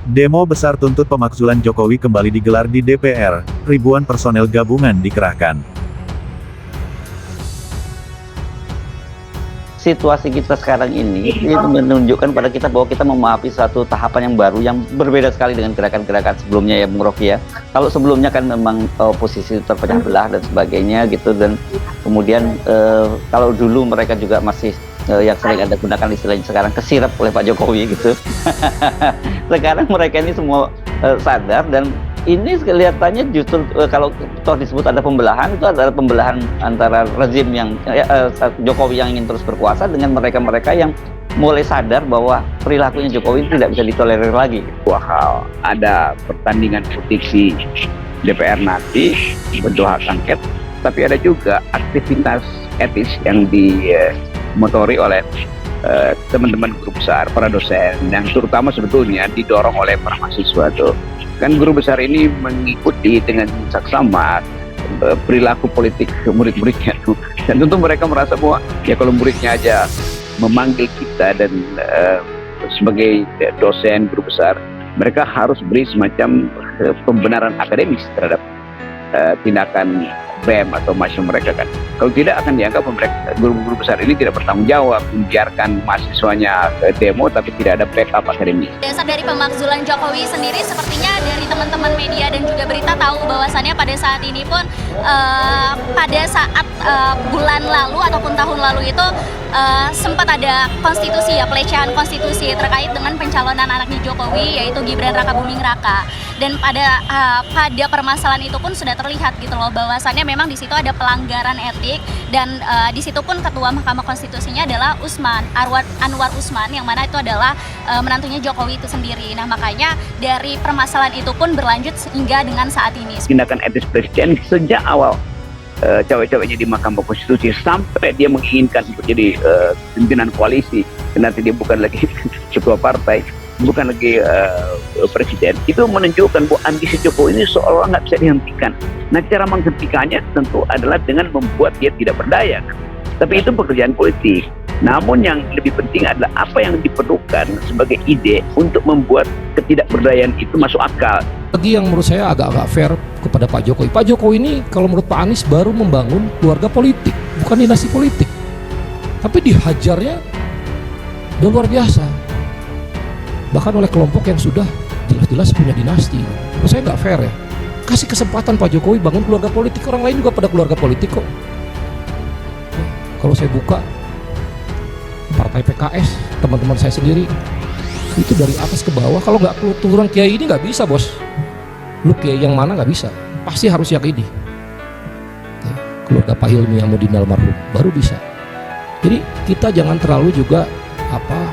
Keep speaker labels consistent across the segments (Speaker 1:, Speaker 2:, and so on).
Speaker 1: Demo besar tuntut pemakzulan Jokowi kembali digelar di DPR, ribuan personel gabungan dikerahkan.
Speaker 2: Situasi kita sekarang ini itu menunjukkan pada kita bahwa kita memasuki satu tahapan yang baru yang berbeda sekali dengan gerakan-gerakan sebelumnya ya Bung Rocky ya. Kalau sebelumnya kan memang posisi terpecah belah dan sebagainya gitu, dan kemudian kalau dulu mereka juga masih yang sering Anda gunakan istilahnya sekarang kesirap oleh Pak Jokowi gitu. Sekarang mereka ini semua sadar, dan ini kelihatannya justru kalau toh disebut ada pembelahan, itu adalah pembelahan antara rezim yang Jokowi yang ingin terus berkuasa dengan mereka-mereka yang mulai sadar bahwa perilakunya Jokowi tidak bisa ditolerir lagi.
Speaker 3: Wah, ada pertandingan politik di DPR nanti, bentuk hak angket, tapi ada juga aktivitas etis yang dimotori oleh teman-teman guru besar, para dosen, yang terutama sebetulnya didorong oleh para mahasiswa tuh. Kan guru besar ini mengikuti dengan saksama perilaku politik murid-muridnya tuh, dan tentu mereka merasa bahwa ya kalau muridnya aja memanggil kita dan sebagai dosen guru besar, mereka harus beri semacam pembenaran akademis terhadap tindakan BEM atau mahasiswa mereka kan. Kalau tidak akan dianggap mereka guru-guru besar ini tidak bertanggung jawab membiarkan mahasiswanya demo tapi tidak ada backup akademis.
Speaker 4: Dasar dari pemakzulan Jokowi sendiri sepertinya dari teman-teman media dan juga berita tahu bahwasannya pada saat ini pun pada saat bulan lalu ataupun tahun lalu itu sempat ada konstitusi ya, pelecehan konstitusi terkait dengan pencalonan anaknya Jokowi yaitu Gibran Rakabuming Raka, dan pada permasalahan itu pun sudah terlihat gitu loh bahwasannya memang di situ ada pelanggaran etik, dan di situ pun ketua Mahkamah Konstitusinya adalah Anwar Usman yang mana itu adalah menantunya Jokowi itu sendiri. Nah makanya dari permasalahan itu pun berlanjut hingga dengan saat ini.
Speaker 3: Tindakan etis presiden sejak awal cawe-cawenya di Mahkamah Konstitusi sampai dia menginginkan untuk jadi pimpinan koalisi, dan nanti dia bukan lagi ketua partai, bukan lagi presiden, itu menunjukkan bahwa ambisi Jokowi ini seolah nggak bisa dihentikan. Nah, cara menghentikannya tentu adalah dengan membuat dia tidak berdaya. Tapi itu pekerjaan politik. Namun yang lebih penting adalah apa yang diperlukan sebagai ide untuk membuat ketidakberdayaan itu masuk akal.
Speaker 5: Lagi yang menurut saya agak-agak fair kepada Pak Jokowi. Pak Jokowi ini kalau menurut Pak Anies baru membangun keluarga politik, bukan dinasti politik. Tapi dihajarnya udah luar biasa. Bahkan oleh kelompok yang sudah jelas-jelas punya dinasti. Menurut saya nggak fair ya. Kasih kesempatan Pak Jokowi bangun keluarga politik, orang lain juga pada keluarga politik kok. Kalau saya buka partai PKS, teman-teman saya sendiri itu dari atas ke bawah, kalau nggak keturunan kiai ini nggak bisa bos. Lu kiai yang mana nggak bisa, pasti harus yang ini. Keluarga Pak Hilmi Hamudin almarhum baru bisa. Jadi kita jangan terlalu juga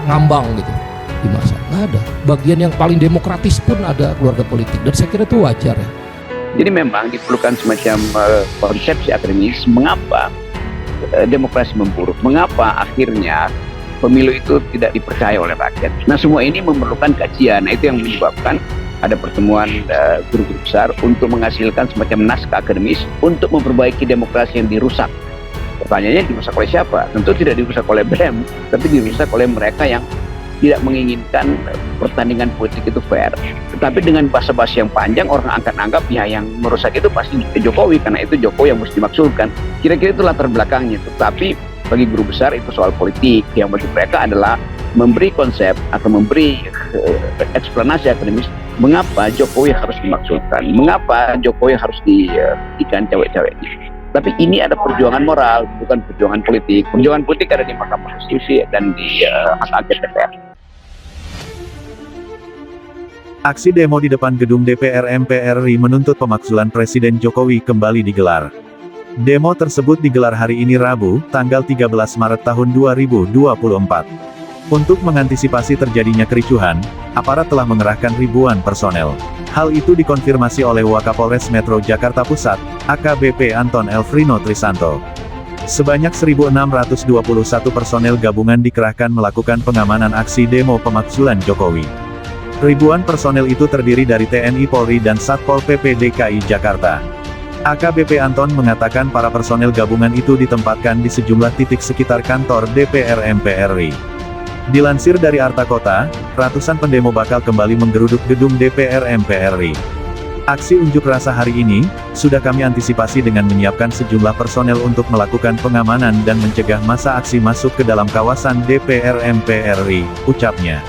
Speaker 5: ngambang gitu di masa. Nggak ada. Bagian yang paling demokratis pun ada keluarga politik, dan saya kira itu wajar ya.
Speaker 3: Jadi memang diperlukan semacam konsepsi akademis mengapa demokrasi memburuk, mengapa akhirnya pemilu itu tidak dipercaya oleh rakyat. Nah, semua ini memerlukan kajian. Nah, itu yang menyebabkan ada pertemuan guru-guru besar untuk menghasilkan semacam naskah akademis untuk memperbaiki demokrasi yang dirusak. Pertanyaannya, dirusak oleh siapa? Tentu tidak dirusak oleh BEM, tapi dirusak oleh mereka yang tidak menginginkan pertandingan politik itu fair. Tetapi dengan bahasa-bahasa yang panjang, orang akan anggap ya yang merusak itu pasti Jokowi, karena itu Jokowi yang mesti dimaksudkan. Kira-kira itu latar belakangnya. Tetapi bagi guru besar itu soal politik, yang bagi mereka adalah memberi konsep atau memberi eksplanasi akademis mengapa Jokowi harus dimaksudkan, mengapa Jokowi harus diikan cewek-ceweknya. Tapi ini ada perjuangan moral, bukan perjuangan politik. Perjuangan politik ada di Mahkamah Konstitusi dan di hak angket DPR.
Speaker 1: Aksi demo di depan gedung DPR MPR RI menuntut pemakzulan Presiden Jokowi kembali digelar. Demo tersebut digelar hari ini Rabu, tanggal 13 Maret tahun 2024. Untuk mengantisipasi terjadinya kericuhan, aparat telah mengerahkan ribuan personel. Hal itu dikonfirmasi oleh Wakapolres Metro Jakarta Pusat, AKBP Anton Elfrino Trisanto. Sebanyak 1.621 personel gabungan dikerahkan melakukan pengamanan aksi demo pemakzulan Jokowi. Ribuan personel itu terdiri dari TNI Polri dan Satpol PP DKI Jakarta. AKBP Anton mengatakan para personel gabungan itu ditempatkan di sejumlah titik sekitar kantor DPR MPR RI. Dilansir dari Arta Kota, ratusan pendemo bakal kembali menggeruduk gedung DPR MPR RI. Aksi unjuk rasa hari ini, sudah kami antisipasi dengan menyiapkan sejumlah personel untuk melakukan pengamanan dan mencegah massa aksi masuk ke dalam kawasan DPR MPR RI, ucapnya.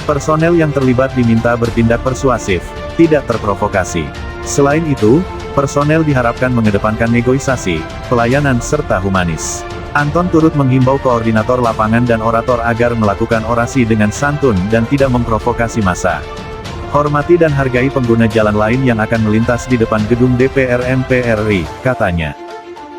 Speaker 1: Personel yang terlibat diminta bertindak persuasif, tidak terprovokasi. Selain itu, personel diharapkan mengedepankan negosiasi, pelayanan serta humanis. Anton turut menghimbau koordinator lapangan dan orator agar melakukan orasi dengan santun dan tidak memprovokasi massa. Hormati dan hargai pengguna jalan lain yang akan melintas di depan gedung DPR MPR RI, katanya.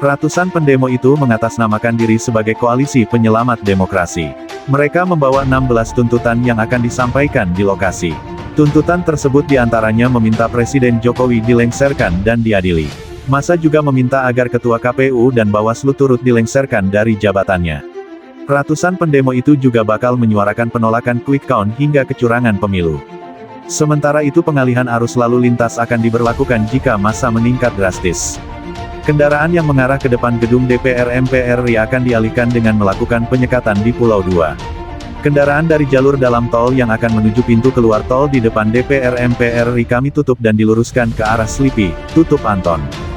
Speaker 1: Ratusan pendemo itu mengatasnamakan diri sebagai koalisi penyelamat demokrasi. Mereka membawa 16 tuntutan yang akan disampaikan di lokasi. Tuntutan tersebut diantaranya meminta Presiden Jokowi dilengsarkan dan diadili. Massa juga meminta agar Ketua KPU dan Bawaslu turut dilengsarkan dari jabatannya. Ratusan pendemo itu juga bakal menyuarakan penolakan quick count hingga kecurangan pemilu. Sementara itu pengalihan arus lalu lintas akan diberlakukan jika massa meningkat drastis. Kendaraan yang mengarah ke depan gedung DPR MPR RI akan dialihkan dengan melakukan penyekatan di Pulau 2. Kendaraan dari jalur dalam tol yang akan menuju pintu keluar tol di depan DPR MPR RI kami tutup dan diluruskan ke arah Slipi, tutup Anton.